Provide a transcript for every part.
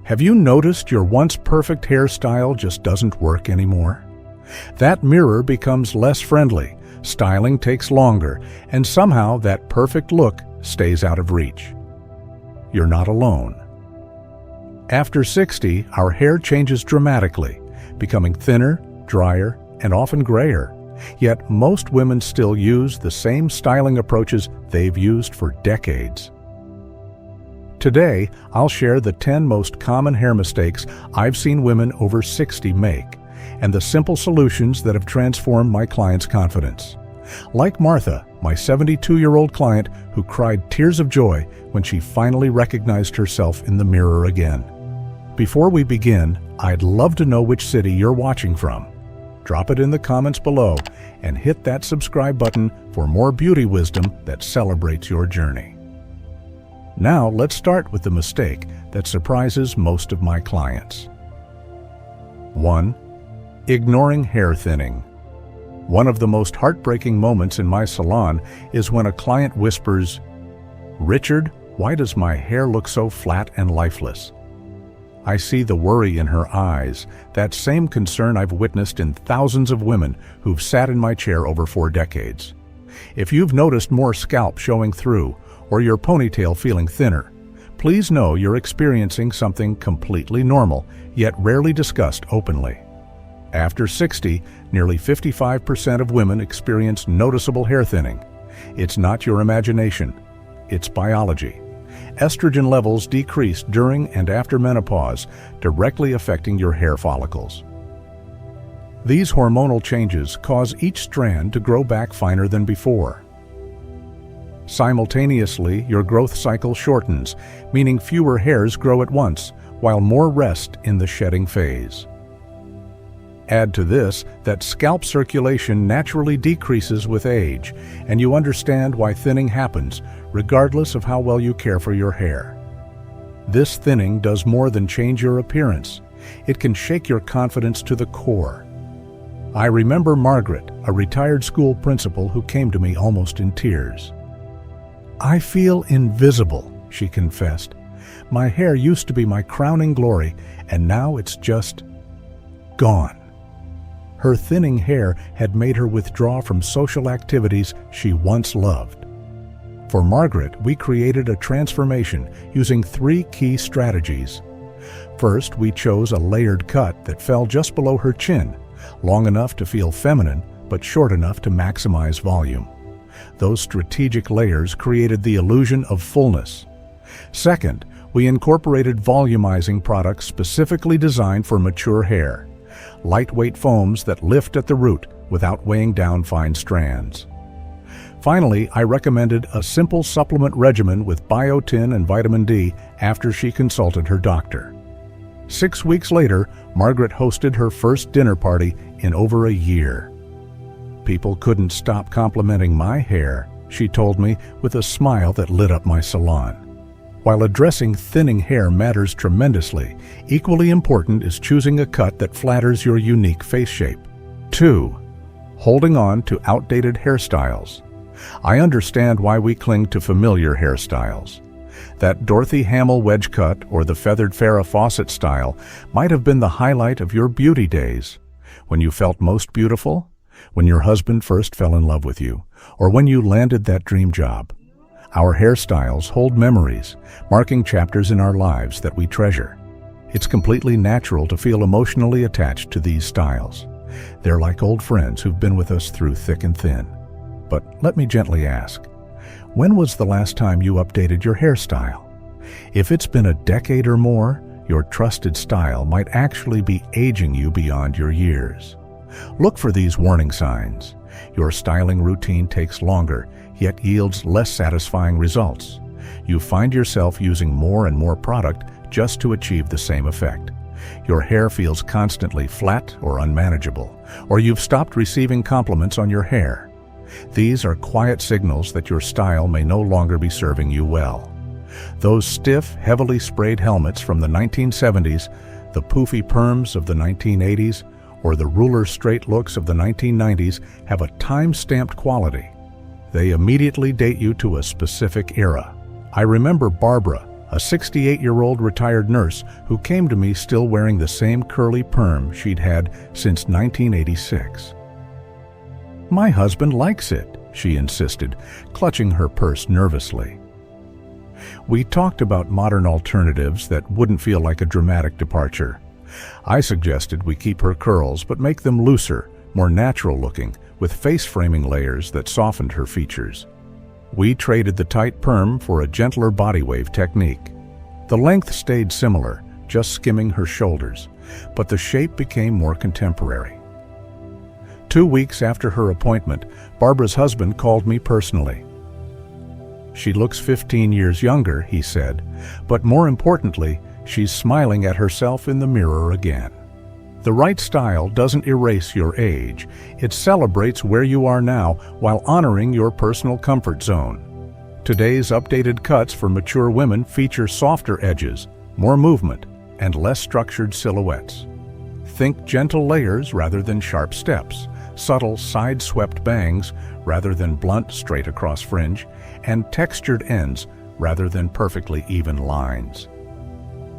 Have you noticed your once perfect hairstyle just doesn't work anymore? That mirror becomes less friendly, styling takes longer, and somehow that perfect look stays out of reach. You're not alone. After 60, our hair changes dramatically, becoming thinner, drier, and often grayer. Yet most women still use the same styling approaches they've used for decades. Today, I'll share the 10 most common hair mistakes I've seen women over 60 make, and the simple solutions that have transformed my clients' confidence. Like Martha, my 72-year-old client who cried tears of joy when she finally recognized herself in the mirror again. Before we begin, I'd love to know which city you're watching from. Drop it in the comments below and hit that subscribe button for more beauty wisdom that celebrates your journey. Now let's start with the mistake that surprises most of my clients. 1. Ignoring hair thinning. One of the most heartbreaking moments in my salon is when a client whispers, "Richard, why does my hair look so flat and lifeless?" I see the worry in her eyes, that same concern I've witnessed in thousands of women who've sat in my chair over 4 decades. If you've noticed more scalp showing through, or your ponytail feeling thinner, please know you're experiencing something completely normal, yet rarely discussed openly. After 60, nearly 55% of women experience noticeable hair thinning. It's not your imagination, it's biology. Estrogen levels decrease during and after menopause, directly affecting your hair follicles. These hormonal changes cause each strand to grow back finer than before. Simultaneously, your growth cycle shortens, meaning fewer hairs grow at once, while more rest in the shedding phase. Add to this that scalp circulation naturally decreases with age, and you understand why thinning happens, regardless of how well you care for your hair. This thinning does more than change your appearance. It can shake your confidence to the core. I remember Margaret, a retired school principal who came to me almost in tears. "I feel invisible," she confessed. "My hair used to be my crowning glory, and now it's just gone." Her thinning hair had made her withdraw from social activities she once loved. For Margaret, we created a transformation using 3 key strategies. First, we chose a layered cut that fell just below her chin, long enough to feel feminine, but short enough to maximize volume. Those strategic layers created the illusion of fullness. Second, we incorporated volumizing products specifically designed for mature hair, lightweight foams that lift at the root without weighing down fine strands. Finally, I recommended a simple supplement regimen with biotin and vitamin D after she consulted her doctor. 6 weeks later, Margaret hosted her first dinner party in over a year. "People couldn't stop complimenting my hair," she told me with a smile that lit up my salon. While addressing thinning hair matters tremendously, equally important is choosing a cut that flatters your unique face shape. 2. Holding on to outdated hairstyles. I understand why we cling to familiar hairstyles. That Dorothy Hamill wedge cut or the feathered Farrah Fawcett style might have been the highlight of your beauty days. When you felt most beautiful, when your husband first fell in love with you, or when you landed that dream job. Our hairstyles hold memories, marking chapters in our lives that we treasure. It's completely natural to feel emotionally attached to these styles. They're like old friends who've been with us through thick and thin. But let me gently ask, when was the last time you updated your hairstyle? If it's been a decade or more, your trusted style might actually be aging you beyond your years. Look for these warning signs. Your styling routine takes longer, yet yields less satisfying results. You find yourself using more and more product just to achieve the same effect. Your hair feels constantly flat or unmanageable, or you've stopped receiving compliments on your hair. These are quiet signals that your style may no longer be serving you well. Those stiff, heavily sprayed helmets from the 1970s, the poofy perms of the 1980s, or the ruler straight looks of the 1990s have a time-stamped quality. They immediately date you to a specific era. I remember Barbara, a 68-year-old retired nurse who came to me still wearing the same curly perm she'd had since 1986. "My husband likes it," she insisted, clutching her purse nervously. We talked about modern alternatives that wouldn't feel like a dramatic departure. I suggested we keep her curls but make them looser, more natural looking, with face-framing layers that softened her features. We traded the tight perm for a gentler body wave technique. The length stayed similar, just skimming her shoulders, but the shape became more contemporary. 2 weeks after her appointment, Barbara's husband called me personally. "She looks 15 years younger," he said, "but more importantly, she's smiling at herself in the mirror again." The right style doesn't erase your age. It celebrates where you are now while honoring your personal comfort zone. Today's updated cuts for mature women feature softer edges, more movement, and less structured silhouettes. Think gentle layers rather than sharp steps, subtle side-swept bangs rather than blunt straight-across fringe, and textured ends rather than perfectly even lines.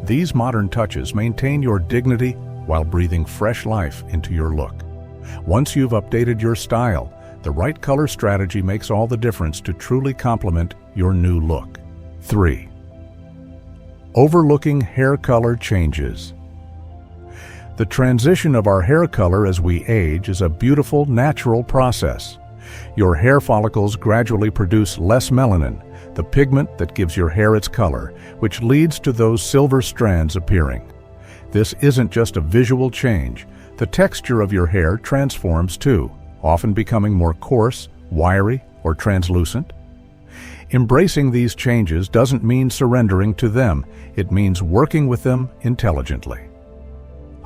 These modern touches maintain your dignity while breathing fresh life into your look. Once you've updated your style, the right color strategy makes all the difference to truly complement your new look. 3. Overlooking hair color changes. The transition of our hair color as we age is a beautiful, natural process. Your hair follicles gradually produce less melanin, the pigment that gives your hair its color, which leads to those silver strands appearing. This isn't just a visual change. The texture of your hair transforms too, often becoming more coarse, wiry, or translucent. Embracing these changes doesn't mean surrendering to them. It means working with them intelligently.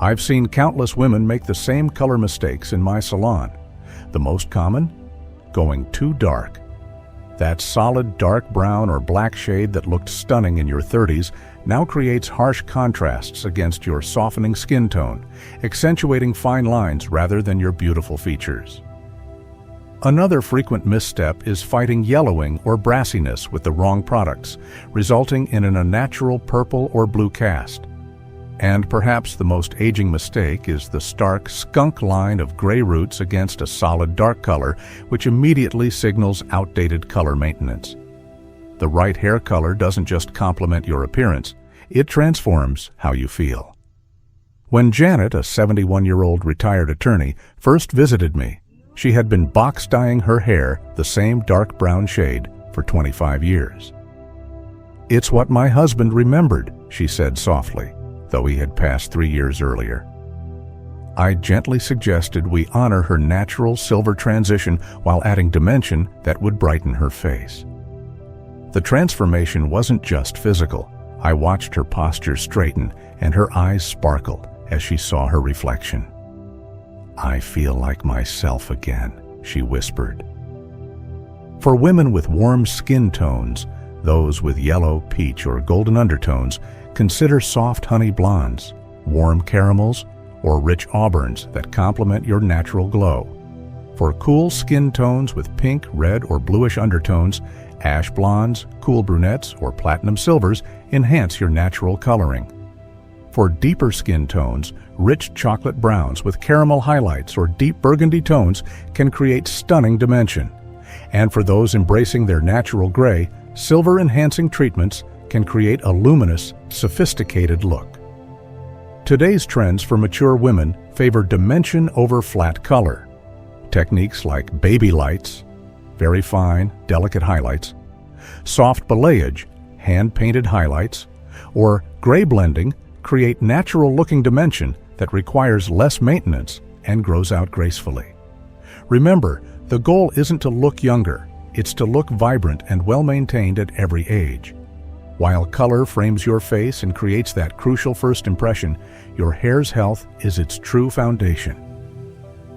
I've seen countless women make the same color mistakes in my salon. The most common? Going too dark. That solid dark brown or black shade that looked stunning in your 30s now creates harsh contrasts against your softening skin tone, accentuating fine lines rather than your beautiful features. Another frequent misstep is fighting yellowing or brassiness with the wrong products, resulting in an unnatural purple or blue cast. And perhaps the most aging mistake is the stark skunk line of gray roots against a solid dark color, which immediately signals outdated color maintenance. The right hair color doesn't just complement your appearance, it transforms how you feel. When Janet, a 71-year-old retired attorney, first visited me, she had been box dyeing her hair the same dark brown shade for 25 years. "It's what my husband remembered," she said softly, though he had passed 3 years earlier. I gently suggested we honor her natural silver transition while adding dimension that would brighten her face. The transformation wasn't just physical. I watched her posture straighten and her eyes sparkle as she saw her reflection. "I feel like myself again," she whispered. For women with warm skin tones, those with yellow, peach, or golden undertones, consider soft honey blondes, warm caramels, or rich auburns that complement your natural glow. For cool skin tones with pink, red, or bluish undertones, ash blondes, cool brunettes, or platinum silvers enhance your natural coloring. For deeper skin tones, rich chocolate browns with caramel highlights or deep burgundy tones can create stunning dimension. And for those embracing their natural gray, silver-enhancing treatments can create a luminous, sophisticated look. Today's trends for mature women favor dimension over flat color. Techniques like baby lights, very fine, delicate highlights, soft balayage, hand-painted highlights, or gray blending create natural-looking dimension that requires less maintenance and grows out gracefully. Remember, the goal isn't to look younger, it's to look vibrant and well-maintained at every age. While color frames your face and creates that crucial first impression, your hair's health is its true foundation.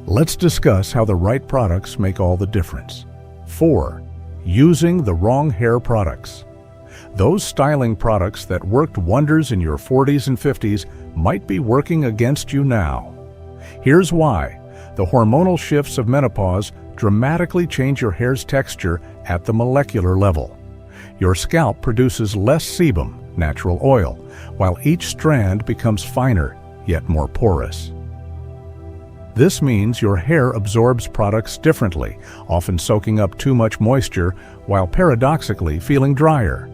Let's discuss how the right products make all the difference. 4. Using the wrong hair products. Those styling products that worked wonders in your 40s and 50s might be working against you now. Here's why. The hormonal shifts of menopause dramatically change your hair's texture at the molecular level. Your scalp produces less sebum, natural oil, while each strand becomes finer, yet more porous. This means your hair absorbs products differently, often soaking up too much moisture while paradoxically feeling drier.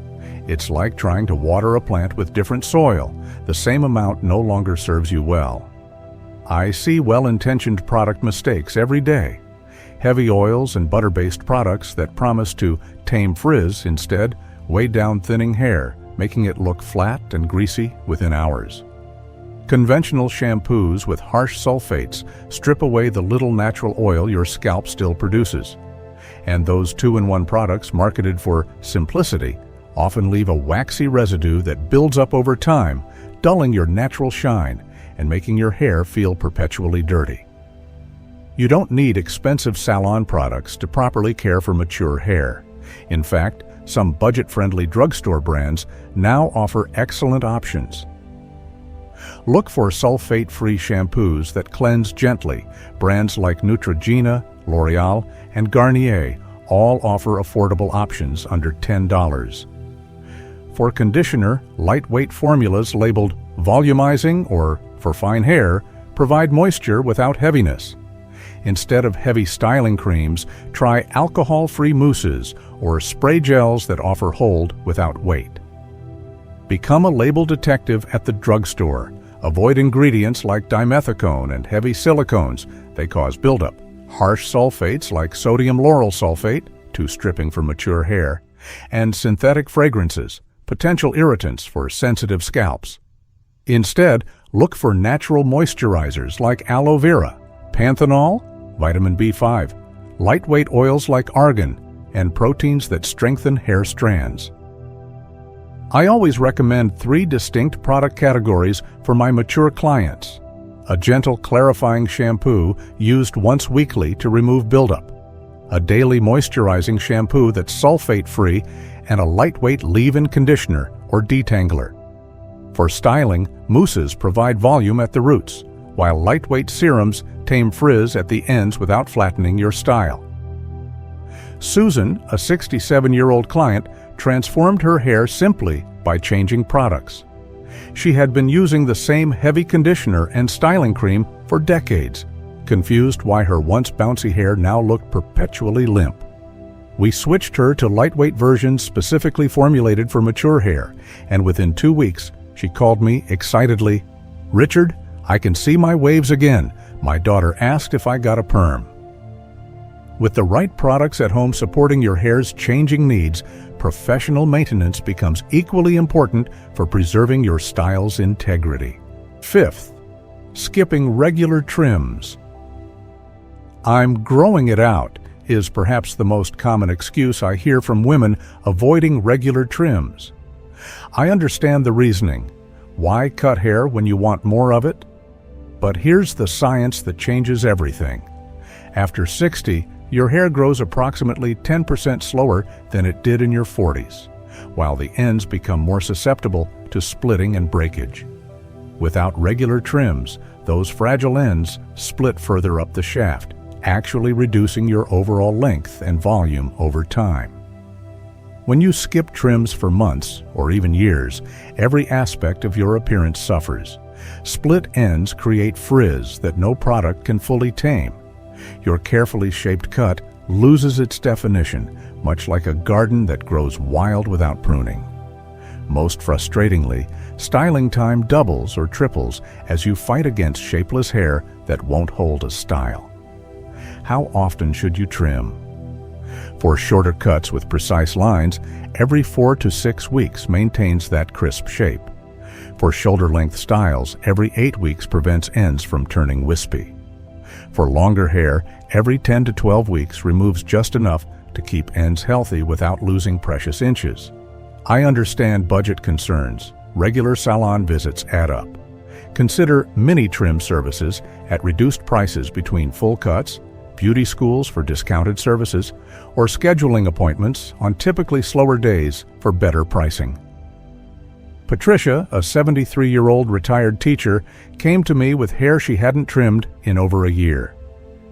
It's like trying to water a plant with different soil. The same amount no longer serves you well. I see well-intentioned product mistakes every day. Heavy oils and butter-based products that promise to tame frizz instead weigh down thinning hair, making it look flat and greasy within hours. Conventional shampoos with harsh sulfates strip away the little natural oil your scalp still produces. And those two-in-one products marketed for simplicity often leave a waxy residue that builds up over time, dulling your natural shine and making your hair feel perpetually dirty. You don't need expensive salon products to properly care for mature hair. In fact, some budget-friendly drugstore brands now offer excellent options. Look for sulfate-free shampoos that cleanse gently. Brands like Neutrogena, L'Oreal, and Garnier all offer affordable options under $10. For conditioner, lightweight formulas labeled volumizing or for fine hair provide moisture without heaviness. Instead of heavy styling creams, try alcohol-free mousses or spray gels that offer hold without weight. Become a label detective at the drugstore. Avoid ingredients like dimethicone and heavy silicones. They cause buildup. Harsh sulfates like sodium lauryl sulfate, too stripping for mature hair, and synthetic fragrances, potential irritants for sensitive scalps. Instead, look for natural moisturizers like aloe vera, panthenol, vitamin B5, lightweight oils like argan, and proteins that strengthen hair strands. I always recommend 3 distinct product categories for my mature clients: a gentle clarifying shampoo used once weekly to remove buildup, a daily moisturizing shampoo that's sulfate-free, and a lightweight leave-in conditioner or detangler. For styling, mousses provide volume at the roots, while lightweight serums tame frizz at the ends without flattening your style. Susan, a 67-year-old client, transformed her hair simply by changing products. She had been using the same heavy conditioner and styling cream for decades, confused why her once bouncy hair now looked perpetually limp. We switched her to lightweight versions specifically formulated for mature hair, and within 2 weeks, she called me excitedly, "Richard, I can see my waves again. My daughter asked if I got a perm." With the right products at home supporting your hair's changing needs, professional maintenance becomes equally important for preserving your style's integrity. 5th, skipping regular trims. "I'm growing it out" is perhaps the most common excuse I hear from women avoiding regular trims. I understand the reasoning. Why cut hair when you want more of it? But here's the science that changes everything. After 60, your hair grows approximately 10% slower than it did in your 40s, while the ends become more susceptible to splitting and breakage. Without regular trims, those fragile ends split further up the shaft, actually reducing your overall length and volume over time. When you skip trims for months or even years, every aspect of your appearance suffers. Split ends create frizz that no product can fully tame. Your carefully shaped cut loses its definition, much like a garden that grows wild without pruning. Most frustratingly, styling time doubles or triples as you fight against shapeless hair that won't hold a style. How often should you trim? For shorter cuts with precise lines, every 4 to 6 weeks maintains that crisp shape. For shoulder-length styles, every 8 weeks prevents ends from turning wispy. For longer hair, every 10 to 12 weeks removes just enough to keep ends healthy without losing precious inches. I understand budget concerns. Regular salon visits add up. Consider mini trim services at reduced prices between full cuts, beauty schools for discounted services, or scheduling appointments on typically slower days for better pricing. Patricia, a 73-year-old retired teacher, came to me with hair she hadn't trimmed in over a year.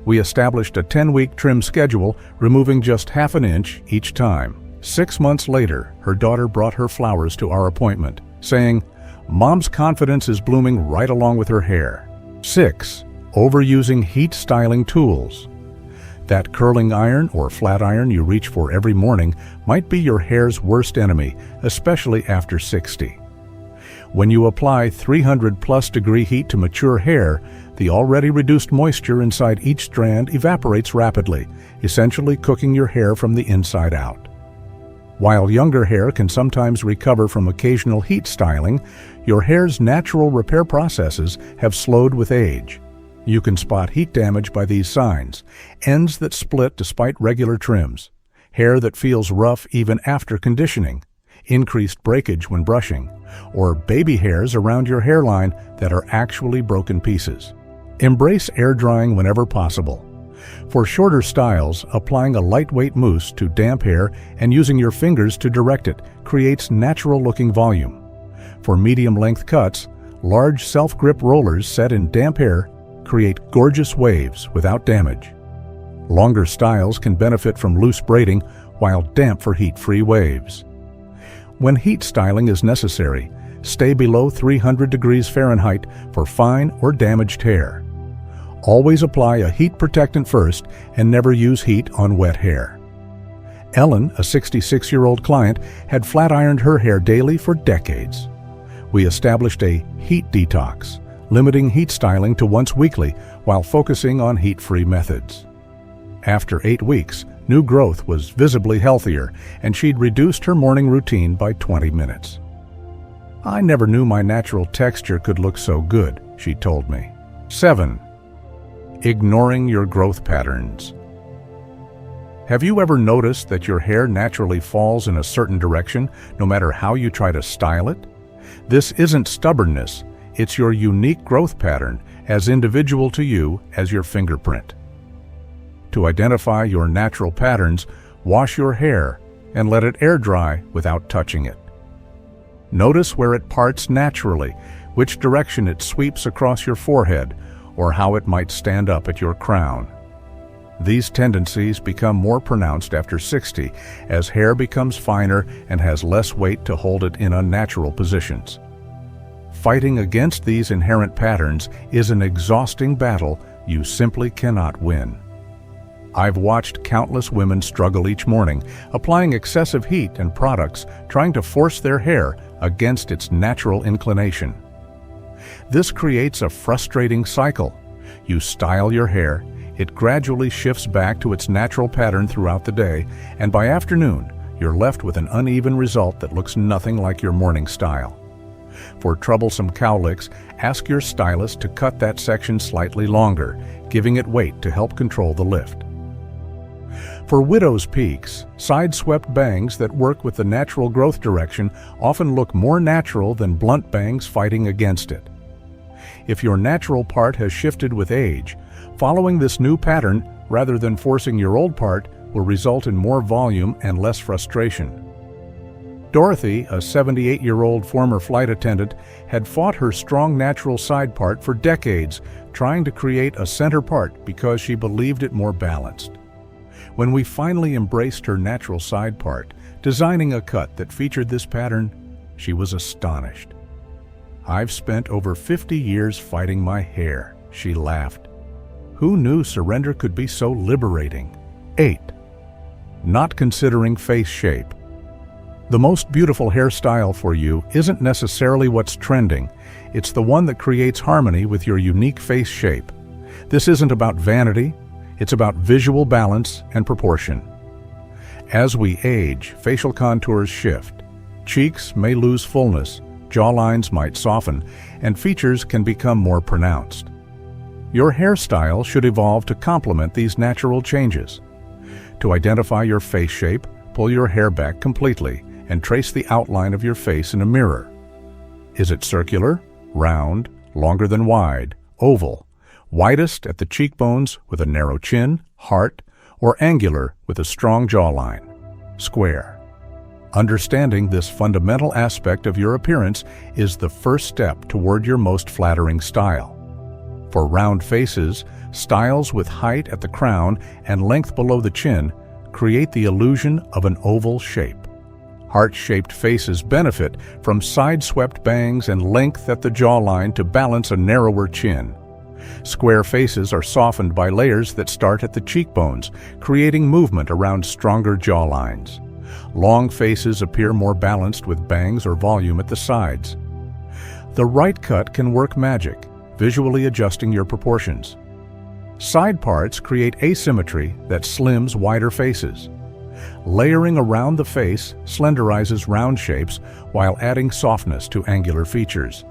We established a 10-week trim schedule, removing just half an inch each time. 6 months later, her daughter brought her flowers to our appointment, saying, "Mom's confidence is blooming right along with her hair." 6. Overusing heat styling tools. That curling iron or flat iron you reach for every morning might be your hair's worst enemy, especially after 60. When you apply 300+ degree heat to mature hair, the already reduced moisture inside each strand evaporates rapidly, essentially cooking your hair from the inside out. While younger hair can sometimes recover from occasional heat styling, your hair's natural repair processes have slowed with age. You can spot heat damage by these signs: ends that split despite regular trims, hair that feels rough even after conditioning, increased breakage when brushing, or baby hairs around your hairline that are actually broken pieces. Embrace air drying whenever possible. For shorter styles, applying a lightweight mousse to damp hair and using your fingers to direct it creates natural-looking volume. For medium-length cuts, large self-grip rollers set in damp hair create gorgeous waves without damage. Longer styles can benefit from loose braiding, while damp for heat-free waves. When heat styling is necessary, stay below 300 degrees Fahrenheit for fine or damaged hair. Always apply a heat protectant first and never use heat on wet hair. Ellen, a 66-year-old client, had flat-ironed her hair daily for decades. We established a heat detox, limiting heat styling to once weekly while focusing on heat-free methods. After 8 weeks, new growth was visibly healthier, and she'd reduced her morning routine by 20 minutes. "I never knew my natural texture could look so good," she told me. 7. Ignoring your growth patterns. Have you ever noticed that your hair naturally falls in a certain direction, no matter how you try to style it? This isn't stubbornness, it's your unique growth pattern, as individual to you as your fingerprint. To identify your natural patterns, wash your hair and let it air dry without touching it. Notice where it parts naturally, which direction it sweeps across your forehead, or how it might stand up at your crown. These tendencies become more pronounced after 60 as hair becomes finer and has less weight to hold it in unnatural positions. Fighting against these inherent patterns is an exhausting battle you simply cannot win. I've watched countless women struggle each morning, applying excessive heat and products, trying to force their hair against its natural inclination. This creates a frustrating cycle. You style your hair, it gradually shifts back to its natural pattern throughout the day, and by afternoon, you're left with an uneven result that looks nothing like your morning style. For troublesome cowlicks, ask your stylist to cut that section slightly longer, giving it weight to help control the lift. For widow's peaks, side-swept bangs that work with the natural growth direction often look more natural than blunt bangs fighting against it. If your natural part has shifted with age, following this new pattern rather than forcing your old part will result in more volume and less frustration. Dorothy, a 78-year-old former flight attendant, had fought her strong natural side part for decades, trying to create a center part because she believed it more balanced. When we finally embraced her natural side part, designing a cut that featured this pattern, she was astonished. "I've spent over 50 years fighting my hair," she laughed. Who knew surrender could be so liberating? 8. Not considering face shape. The most beautiful hairstyle for you isn't necessarily what's trending, it's the one that creates harmony with your unique face shape. This isn't about vanity, it's about visual balance and proportion. As we age, facial contours shift. Cheeks may lose fullness, jawlines might soften, and features can become more pronounced. Your hairstyle should evolve to complement these natural changes. To identify your face shape, pull your hair back completely and trace the outline of your face in a mirror. Is it circular, round, longer than wide, oval, widest at the cheekbones with a narrow chin, heart, or angular with a strong jawline, square? Understanding this fundamental aspect of your appearance is the first step toward your most flattering style. For round faces, styles with height at the crown and length below the chin create the illusion of an oval shape. Heart-shaped faces benefit from side-swept bangs and length at the jawline to balance a narrower chin. Square faces are softened by layers that start at the cheekbones, creating movement around stronger jawlines. Long faces appear more balanced with bangs or volume at the sides. The right cut can work magic, visually adjusting your proportions. Side parts create asymmetry that slims wider faces. Layering around the face slenderizes round shapes while adding softness to angular features.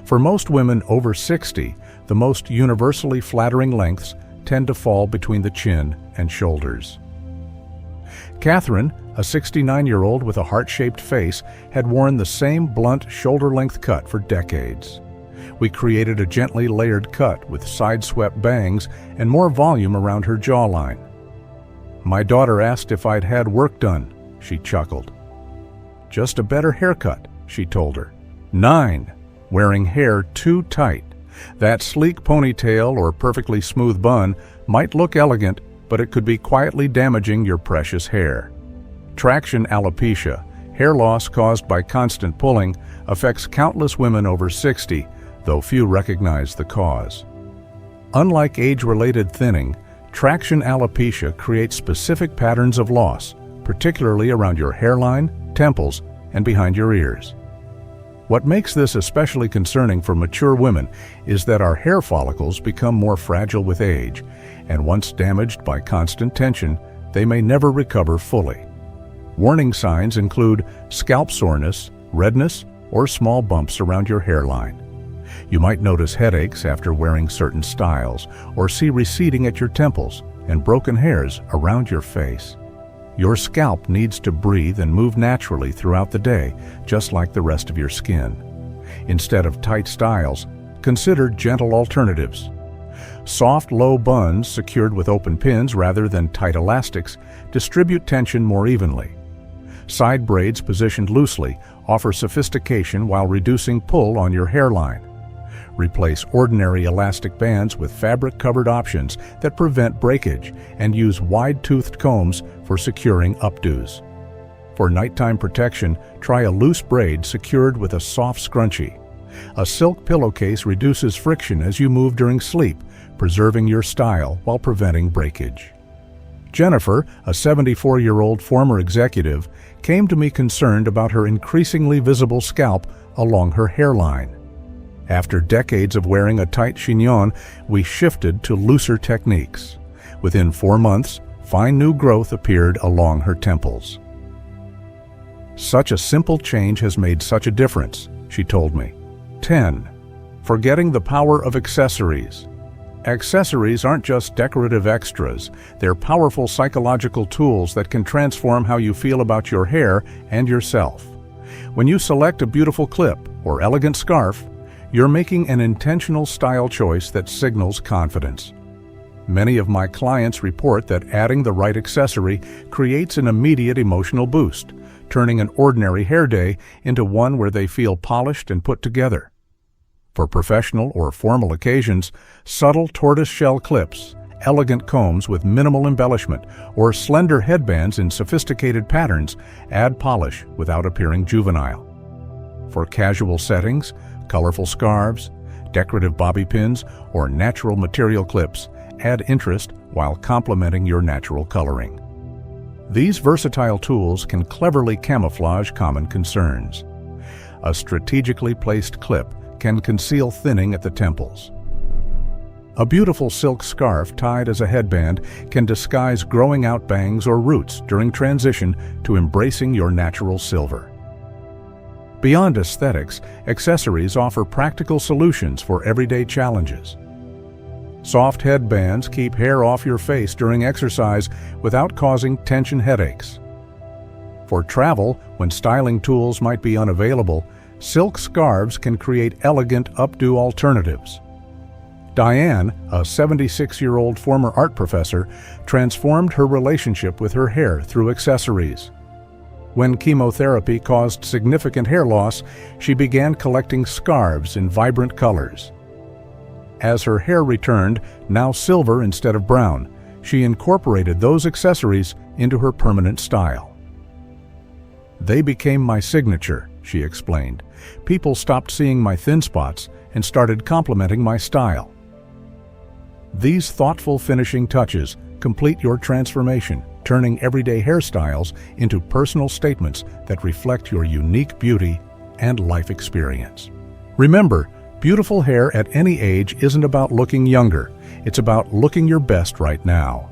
For most women over 60, the most universally flattering lengths tend to fall between the chin and shoulders. Catherine, a 69-year-old with a heart-shaped face, had worn the same blunt shoulder-length cut for decades. We created a gently layered cut with side-swept bangs and more volume around her jawline. My daughter asked if I'd had work done. She chuckled. Just a better haircut, she told her. 9. Wearing hair too tight. That sleek ponytail or perfectly smooth bun might look elegant, but it could be quietly damaging your precious hair. Traction alopecia, hair loss caused by constant pulling, affects countless women over 60, though few recognize the cause. Unlike age-related thinning, traction alopecia creates specific patterns of loss, particularly around your hairline, temples, and behind your ears. What makes this especially concerning for mature women is that our hair follicles become more fragile with age, and once damaged by constant tension, they may never recover fully. Warning signs include scalp soreness, redness, or small bumps around your hairline. You might notice headaches after wearing certain styles, or see receding at your temples and broken hairs around your face. Your scalp needs to breathe and move naturally throughout the day, just like the rest of your skin. Instead of tight styles, consider gentle alternatives. Soft, low buns secured with open pins rather than tight elastics distribute tension more evenly. Side braids positioned loosely offer sophistication while reducing pull on your hairline. Replace ordinary elastic bands with fabric-covered options that prevent breakage and use wide-toothed combs for securing updos. For nighttime protection, try a loose braid secured with a soft scrunchie. A silk pillowcase reduces friction as you move during sleep, preserving your style while preventing breakage. Jennifer, a 74-year-old former executive, came to me concerned about her increasingly visible scalp along her hairline. After decades of wearing a tight chignon, we shifted to looser techniques. Within 4 months, fine new growth appeared along her temples. Such a simple change has made such a difference, she told me. 10. Forgetting the power of accessories. Accessories aren't just decorative extras, they're powerful psychological tools that can transform how you feel about your hair and yourself. When you select a beautiful clip or elegant scarf, you're making an intentional style choice that signals confidence. Many of my clients report that adding the right accessory creates an immediate emotional boost, turning an ordinary hair day into one where they feel polished and put together. For professional or formal occasions, subtle tortoiseshell clips, elegant combs with minimal embellishment, or slender headbands in sophisticated patterns add polish without appearing juvenile. For casual settings, colorful scarves, decorative bobby pins, or natural material clips add interest while complementing your natural coloring. These versatile tools can cleverly camouflage common concerns. A strategically placed clip can conceal thinning at the temples. A beautiful silk scarf tied as a headband can disguise growing out bangs or roots during transition to embracing your natural silver. Beyond aesthetics, accessories offer practical solutions for everyday challenges. Soft headbands keep hair off your face during exercise without causing tension headaches. For travel, when styling tools might be unavailable, silk scarves can create elegant updo alternatives. Diane, a 76-year-old former art professor, transformed her relationship with her hair through accessories. When chemotherapy caused significant hair loss, she began collecting scarves in vibrant colors. As her hair returned, now silver instead of brown, She incorporated those accessories into her permanent style. "They became my signature," she explained. "People stopped seeing my thin spots and started complimenting my style." These thoughtful finishing touches complete your transformation, turning everyday hairstyles into personal statements that reflect your unique beauty and life experience. Remember, beautiful hair at any age isn't about looking younger. It's about looking your best right now.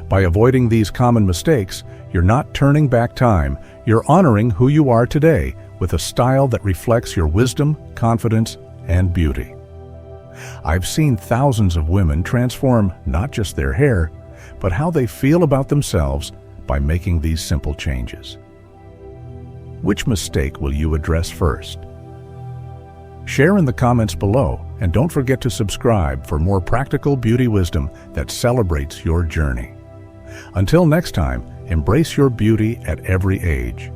By avoiding these common mistakes, you're not turning back time, you're honoring who you are today with a style that reflects your wisdom, confidence, and beauty. I've seen thousands of women transform not just their hair, but how they feel about themselves by making these simple changes. Which mistake will you address first? Share in the comments below, and don't forget to subscribe for more practical beauty wisdom that celebrates your journey. Until next time, embrace your beauty at every age.